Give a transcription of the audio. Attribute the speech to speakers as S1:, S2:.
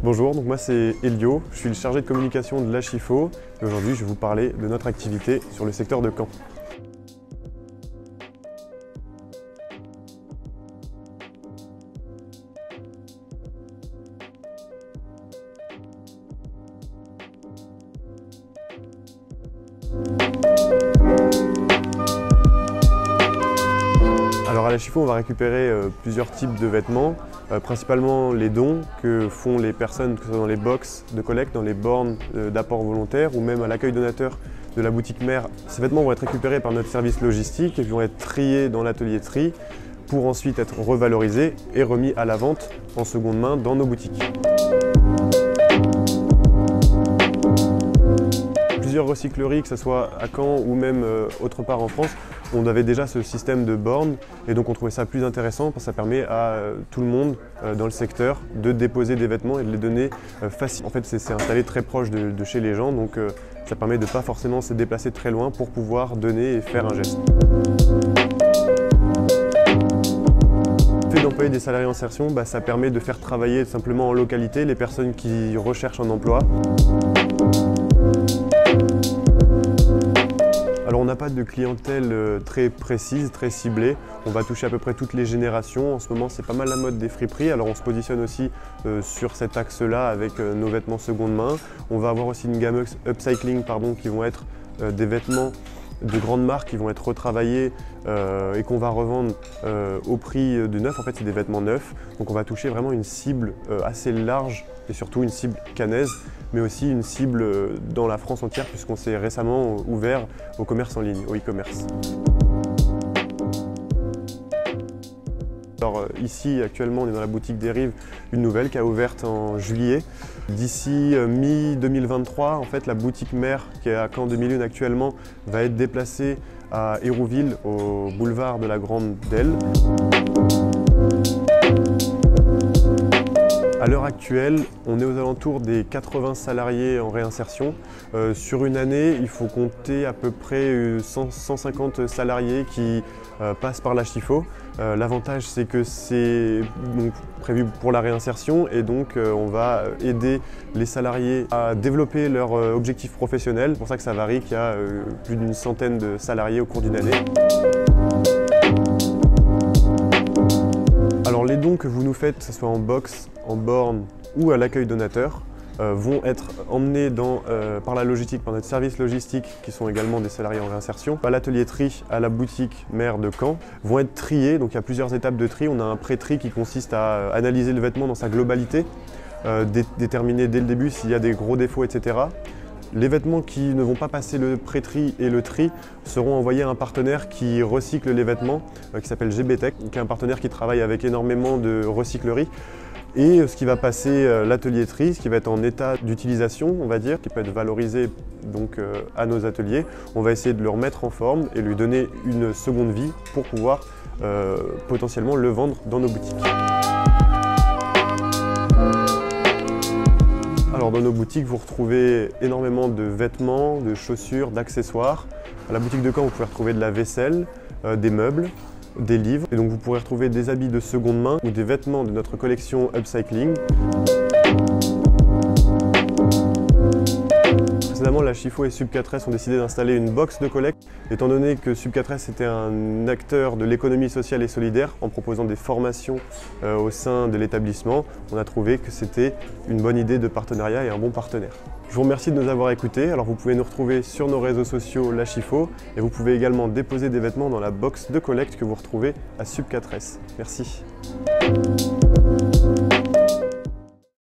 S1: Bonjour, donc moi c'est Elio, je suis le chargé de communication de l'Achifo et aujourd'hui je vais vous parler de notre activité sur le secteur de Caen. Alors à l'Achifo, on va récupérer plusieurs types de vêtements, principalement les dons que font les personnes, que ce soit dans les box de collecte, dans les bornes d'apport volontaire ou même à l'accueil donateur de la boutique mère. Ces vêtements vont être récupérés par notre service logistique et vont être triés dans l'atelier tri pour ensuite être revalorisés et remis à la vente en seconde main dans nos boutiques. Plusieurs recycleries, que ce soit à Caen ou même autre part en France, on avait déjà ce système de bornes et donc on trouvait ça plus intéressant parce que ça permet à tout le monde dans le secteur de déposer des vêtements et de les donner facilement. En fait, c'est installé très proche de chez les gens, donc ça permet de ne pas forcément se déplacer très loin pour pouvoir donner et faire un geste. Le fait d'employer des salariés en insertion, ça permet de faire travailler simplement en localité les personnes qui recherchent un emploi. Alors on n'a pas de clientèle très précise, très ciblée. On va toucher à peu près toutes les générations. En ce moment, c'est pas mal la mode des friperies. Alors on se positionne aussi sur cet axe-là avec nos vêtements seconde main. On va avoir aussi une gamme upcycling qui vont être des vêtements de grandes marques qui vont être retravaillés et qu'on va revendre au prix du neuf. En fait, c'est des vêtements neufs. Donc on va toucher vraiment une cible assez large et surtout une cible caennaise, mais aussi une cible dans la France entière puisqu'on s'est récemment ouvert au commerce en ligne, au e-commerce. Alors ici, actuellement, on est dans la boutique des Rives, une nouvelle qui a ouverte en juillet. D'ici mi-2023, en fait, la boutique mère qui est à Caen 2001 actuellement va être déplacée à Hérouville, au boulevard de la Grande Delle. À l'heure actuelle, on est aux alentours des 80 salariés en réinsertion. Sur une année, il faut compter à peu près 150 salariés qui passent par l'Achifo. L'avantage, c'est que c'est prévu pour la réinsertion et donc on va aider les salariés à développer leur objectif professionnel. C'est pour ça que ça varie, qu'il y a plus d'une centaine de salariés au cours d'une année. Alors les dons que vous nous faites, que ce soit en box, en borne ou à l'accueil donateur, vont être emmenés par la logistique, par notre service logistique, qui sont également des salariés en réinsertion, à l'atelier tri, à la boutique mère de Caen, vont être triés. Donc il y a plusieurs étapes de tri. On a un pré-tri qui consiste à analyser le vêtement dans sa globalité, déterminer dès le début s'il y a des gros défauts, etc. Les vêtements qui ne vont pas passer le pré-tri et le tri seront envoyés à un partenaire qui recycle les vêtements, qui s'appelle GBTech, qui est un partenaire qui travaille avec énormément de recycleries. Et ce qui va passer l'atelier tri, ce qui va être en état d'utilisation, on va dire, qui peut être valorisé donc, à nos ateliers, on va essayer de le remettre en forme et lui donner une seconde vie pour pouvoir potentiellement le vendre dans nos boutiques. Alors dans nos boutiques, vous retrouvez énormément de vêtements, de chaussures, d'accessoires. À la boutique de Caen, vous pouvez retrouver de la vaisselle, des meubles, des livres. Et donc vous pourrez retrouver des habits de seconde main ou des vêtements de notre collection upcycling. Précédemment, l'Achifo et Sub4S ont décidé d'installer une box de collecte, étant donné que Sub4S était un acteur de l'économie sociale et solidaire en proposant des formations au sein de l'établissement. On a trouvé que c'était une bonne idée de partenariat et un bon partenaire. Je vous remercie de nous avoir écoutés. Alors vous pouvez nous retrouver sur nos réseaux sociaux l'Achifo et vous pouvez également déposer des vêtements dans la box de collecte que vous retrouvez à Sub4S. Merci.